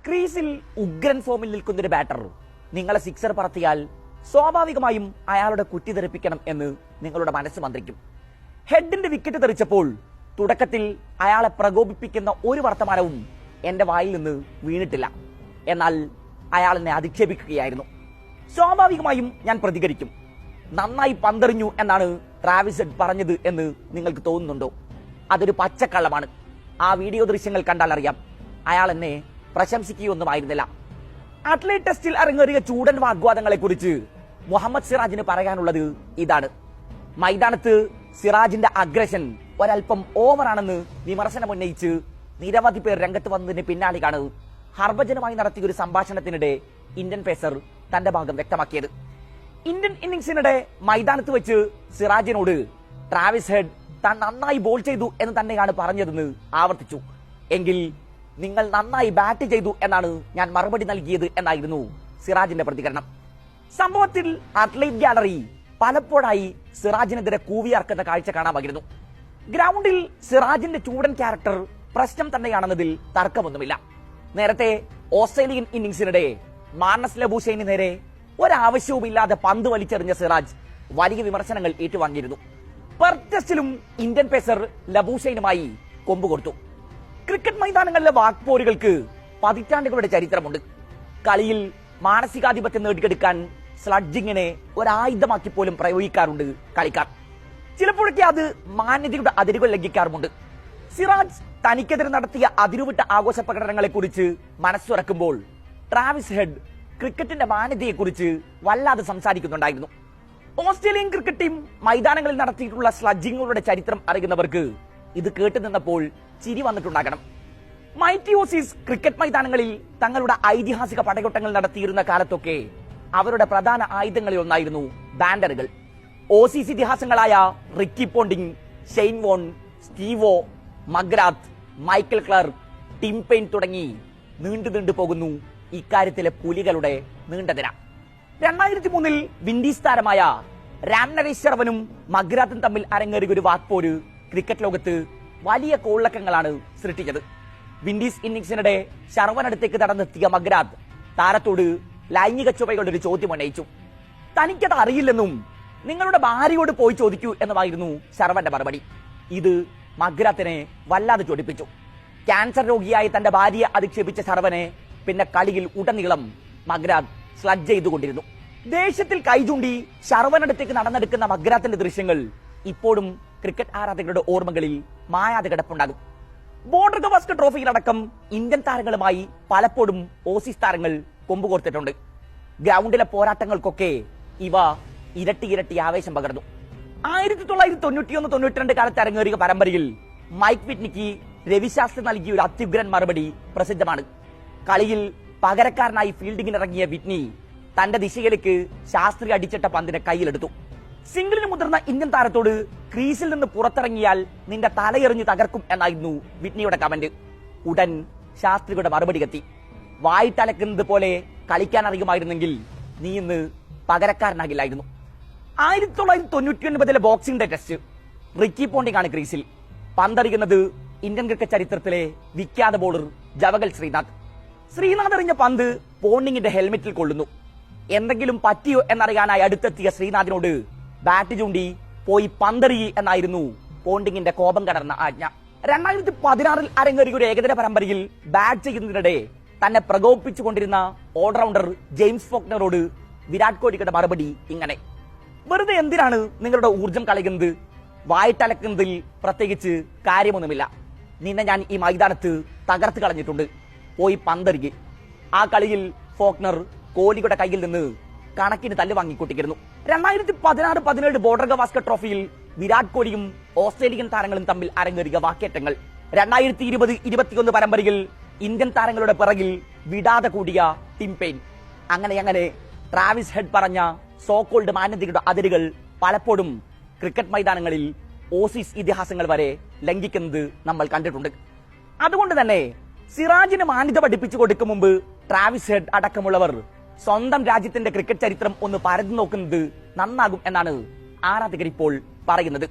ക്രീസിൽ ഉഗ്രൻ ഫോമിൽ നിൽക്കുന്ന ഒരു ബാറ്റർ നിങ്ങളെ സിക്സർ പറത്തിയാൽ സ്വാഭാവികമായും അയാളുടെ കുറ്റി തെറിപ്പിക്കണം എന്ന് നിങ്ങളുടെ മനസ്സ് മന്ത്രിക്കും. ഹെഡിന്റെ വിക്കറ്റ് തെറിച്ചപ്പോൾ തുടക്കത്തിൽ അയാളെ പ്രകോപിപ്പിക്കുന്ന ഒരു വർത്തമാനവും എന്റെ വായിൽ നിന്ന് വീണിട്ടില്ല. എന്നാൽ അയാൾ എന്നെ അധിക്ഷേപിക്കുകയായിരുന്നു. സ്വാഭാവികമായും ഞാൻ പ്രതികരിക്കും. നന്നായി പന്തെറിഞ്ഞു എന്നാണ് ട്രാവിസ് ഹെഡ് പറഞ്ഞത് എന്ന് നിങ്ങൾക്ക് തോന്നുന്നുണ്ടോ? അതൊരു പച്ചക്കള്ളമാണ്. ആ വീഡിയോ ദൃശ്യങ്ങൾ കണ്ടാൽ അറിയാം, അയാൾ എന്നെ പ്രശംസിക്കുകയൊന്നുമായിരുന്നില്ല. അത്ലറ്റ് ടെസ്റ്റിൽ അരങ്ങേറിയ ചൂടൻ വാഗ്വാദങ്ങളെ കുറിച്ച് മുഹമ്മദ് സിറാജിന് പറയാനുള്ളത് ഇതാണ്. മൈതാനത്ത് സിറാജിന്റെ അഗ്രഷൻ ഒരൽപ്പം ഓവറാണെന്ന് വിമർശനമുന്നയിച്ച് നിരവധി പേർ രംഗത്ത് വന്നതിന് പിന്നാലെയാണ് ഹർഭജനുമായി നടത്തിയ ഒരു സംഭാഷണത്തിനിടെ ഇന്ത്യൻ പേസർ തന്റെ ഭാഗം വ്യക്തമാക്കിയത്. ഇന്ത്യൻ ഇന്നിംഗ്സിനിടെ മൈതാനത്ത് വെച്ച് സിറാജിനോട് ട്രാവിസ് ഹെഡ് താൻ നന്നായി ബോൾ ചെയ്തു എന്ന് തന്നെയാണ് പറഞ്ഞതെന്ന് ആവർത്തിച്ചു. എങ്കിൽ നിങ്ങൾ നന്നായി ബാറ്റ് ചെയ്തു എന്നാണ് ഞാൻ മറുപടി നൽകിയത് എന്നായിരുന്നു സിറാജിന്റെ പ്രതികരണം. സംഭവത്തിൽ അത്ലറ്റ് ഗാലറി പലപ്പോഴായി സിറാജിനെതിരെ കൂവിയാർക്കുന്ന കാഴ്ച കാണാമായിരുന്നു. ഗ്രൗണ്ടിൽ സിറാജിന്റെ ചൂടൻ ക്യാരക്ടർ പ്രശ്നം തന്നെയാണെന്നതിൽ തർക്കമൊന്നുമില്ല. നേരത്തെ ഓസ്ട്രേലിയൻ ഇന്നിംഗ്സിനിടെ മാർണസ് ലബൂഷൈന് നേരെ ഒരാവശ്യവുമില്ലാതെ പന്ത് വലിച്ചെറിഞ്ഞ സിറാജ് വലിയ വിമർശനങ്ങൾ ഏറ്റുവാങ്ങിയിരുന്നു. പെർത്ത് ടെസ്റ്റിലും ഇന്ത്യൻ പേസർ ലബൂഷൈനുമായി കൊമ്പുകൊടുത്തു. ക്രിക്കറ്റ് മൈതാനങ്ങളിലെ വാക്പോരുകൾക്ക് പതിറ്റാണ്ടുകളുടെ ചരിത്രമുണ്ട്. കളിയിൽ മാനസികാധിപത്യം നേടിയെടുക്കാൻ സ്ലഡ്ജിങ്ങിനെ ഒരായുധമാക്കി പോലും പ്രയോഗിക്കാറുണ്ട് കളിക്കാർ. ചിലപ്പോഴൊക്കെ അത് മാന്യതയുടെ അതിരുകൾ ലംഘിക്കാറുമുണ്ട്. സിറാജ് തനിക്കെതിരെ നടത്തിയ അതിരുവിട്ട ആഘോഷ പ്രകടനങ്ങളെ കുറിച്ച് മനസ്സുറക്കുമ്പോൾ ട്രാവിസ് ഹെഡ് ക്രിക്കറ്റിന്റെ മാന്യതയെക്കുറിച്ച് വല്ലാതെ സംസാരിക്കുന്നുണ്ടായിരുന്നു. ഓസ്ട്രേലിയൻ ക്രിക്കറ്റ് ടീം മൈതാനങ്ങളിൽ നടത്തിയിട്ടുള്ള സ്ലഡ്ജിങ്ങുകളുടെ ചരിത്രം അറിയുന്നവർക്ക് ഇത് കേട്ടു നിന്നപ്പോൾ ചിരി വന്നിട്ടുണ്ടാകണം. മൈറ്റി ഓസീസ് ക്രിക്കറ്റ് മൈതാനങ്ങളിൽ തങ്ങളുടെ ഐതിഹാസിക പടയോട്ടങ്ങൾ നടത്തിയിരുന്ന കാലത്തൊക്കെ അവരുടെ പ്രധാന ആയുധങ്ങളിൽ ഒന്നായിരുന്നു ബാൻഡറുകൾ. ഓസീസ് ഇതിഹാസങ്ങളായ Ricky Ponting, Shane Warne, Stevo, McGrath, Michael Clarke, Tim Paine തുടങ്ങി നീണ്ടു പോകുന്നു ഇക്കാര്യത്തിലെ പുലികളുടെ നീണ്ട നിര. 2003 വിൻഡീസ് താരമായ രാംനരേഷ് ശർവനും മഗ്രാത്തും തമ്മിൽ അരങ്ങേറിയ ഒരു വാക്പോര് ക്രിക്കറ്റ് ലോകത്ത് വലിയ കോളക്കങ്ങളാണ് സൃഷ്ടിച്ചത്. വിൻഡീസ് ഇന്നിംഗ്സിനിടെ ശർവനടുത്തേക്ക് നടന്നെത്തിയ മഗ്രാത്ത് താരത്തോട് ലൈംഗിക ചുവകളുടെ ഒരു ചോദ്യം ഉന്നയിച്ചു. തനിക്കത് അറിയില്ലെന്നും നിങ്ങളുടെ ഭാര്യയോട് പോയി ചോദിക്കൂ എന്നുമായിരുന്നു ശർവന്റെ മറുപടി. ഇത് മഗ്രാത്തിനെ വല്ലാതെ ചൊടിപ്പിച്ചു. ക്യാൻസർ രോഗിയായി തന്റെ ഭാര്യയെ അധിക്ഷേപിച്ച ശർവനെ പിന്നെ കളിയിൽ ഉടനീളം മഗ്രാത്ത് സ്ലഡ്ജ് ചെയ്തുകൊണ്ടിരുന്നു. ദേഷ്യത്തിൽ കൈചൂണ്ടി ശർവനടുത്തേക്ക് നടന്നെടുക്കുന്ന മഗ്രാത്തിന്റെ ദൃശ്യങ്ങൾ ഇപ്പോഴും ക്രിക്കറ്റ് ആരാധകരുടെ ഓർമ്മകളിൽ മായാതെ കിടപ്പുണ്ടാകും. ബോർഡർ ഗവാസ്കർ ട്രോഫിയിലടക്കം ഇന്ത്യൻ താരങ്ങളുമായി പലപ്പോഴും ഓസീസ് താരങ്ങൾ കൊമ്പുകോർത്തിട്ടുണ്ട്. ഗ്രൗണ്ടിലെ പോരാട്ടങ്ങൾക്കൊക്കെ ഇവ ഇരട്ടി ആവേശം പകർന്നു. 1991-92 കാലത്ത് അരങ്ങേറിയ പരമ്പരയിൽ മൈക്ക് വിറ്റ്നിക്ക് രവിശാസ്ത്രി നൽകിയ ഒരു അത്യുഗ്രൻ മറുപടി പ്രസിദ്ധമാണ്. കളിയിൽ പകരക്കാരനായി ഫീൽഡിംഗിന് ഇറങ്ങിയ വിറ്റ്നി തന്റെ ദിശയിലേക്ക് ശാസ്ത്രി അടിച്ചിട്ട പന്തിനെ കയ്യിലെടുത്തു. സിംഗിളിന് മുതിർന്ന ഇന്ത്യൻ താരത്തോട് ക്രീസിൽ നിന്ന് പുറത്തിറങ്ങിയാൽ നിന്റെ തലയെറിഞ്ഞു തകർക്കും എന്നായിരുന്നു വിറ്റ്നിയുടെ കമന്റ്. ഉടൻ ശാസ്ത്രിയുടെ മറുപടി എത്തി. വായിട്ടലക്കുന്നത് പോലെ കളിക്കാൻ അറിയുമായിരുന്നെങ്കിൽ നീ ഇന്ന് പകരക്കാരനാകില്ലായിരുന്നു. 1999 boxing day test Ricky Ponting ആണ് ക്രീസിൽ. പന്തെറിയുന്നത് ഇന്ത്യൻ ക്രിക്കറ്റ് ചരിത്രത്തിലെ വിഖ്യാത ബോളർ ജവഗൽ ശ്രീനാഥ്. ശ്രീനാഥ് എറിഞ്ഞ പന്ത് പോണ്ടിങ്ങിന്റെ ഹെൽമെറ്റിൽ കൊള്ളുന്നു. എന്തെങ്കിലും പറ്റിയോ എന്നറിയാനായി അടുത്തെത്തിയ ശ്രീനാഥിനോട് ബാറ്റ് ചൂണ്ടി പോയി പന്തെറിയി എന്നായിരുന്നു പോണ്ടിങ്ങിന്റെ കോപം കടർന്ന ആജ്ഞ. 2016 അരങ്ങേറിയ ഒരു ഏകദിന പരമ്പരയിൽ ബാറ്റ് ചെയ്യുന്നതിനിടെ തന്നെ പ്രകോപിപ്പിച്ചുകൊണ്ടിരുന്ന ഓൾറൗണ്ടർ ജെയിംസ് ഫോക്നറോട് വിരാട് കോഹ്ലിയുടെ മറുപടി ഇങ്ങനെ: വെറുതെ എന്തിനാണ് നിങ്ങളുടെ ഊർജം കളയുന്നത്? വായിട്ടലക്കുന്നതിൽ പ്രത്യേകിച്ച് കാര്യമൊന്നുമില്ല. നിന്നെ ഞാൻ ഈ മൈതാനത്ത് തകർത്ത് കളഞ്ഞിട്ടുണ്ട്. പോയി പന്തെറിയി. ആ കളിയിൽ ഫോക്നർ കോഹ്ലിയുടെ കയ്യിൽ നിന്ന് കണക്കിന് തല്ല് വാങ്ങിക്കൊണ്ടിരുന്നു. 2016-17 ബോർഡർ ഗവാസ്കർ ട്രോഫിയിൽ വിരാട് കോഹ്ലിയും ഓസ്ട്രേലിയൻ താരങ്ങളും തമ്മിൽ അരങ്ങേറിയ വാക്കേറ്റങ്ങൾ. 2020-21 പരമ്പരയിൽ ഇന്ത്യൻ താരങ്ങളുടെ പിറകിൽ വിടാതെ കൂടിയ ടിം പെയിൻ. അങ്ങനെ ട്രാവിസ് ഹെഡ് പറഞ്ഞ സോകോൾഡ് മാന്യതയുടെ അതിരുകൾ പലപ്പോഴും ക്രിക്കറ്റ് മൈതാനങ്ങളിൽ ഓസീസ് ഇതിഹാസങ്ങൾ വരെ ലംഘിക്കുന്നത് നമ്മൾ കണ്ടിട്ടുണ്ട്. അതുകൊണ്ട് തന്നെ സിറാജിന് മാന്യത പഠിപ്പിച്ചു കൊടുക്കും മുമ്പ് ട്രാവിസ് ഹെഡ് അടക്കമുള്ളവർ സ്വന്തം രാജ്യത്തിന്റെ ക്രിക്കറ്റ് ചരിത്രം ഒന്ന് പരന്നു നോക്കുന്നത് നന്നാകും എന്നാണ് ആരാധകർ ഇപ്പോൾ പറയുന്നത്.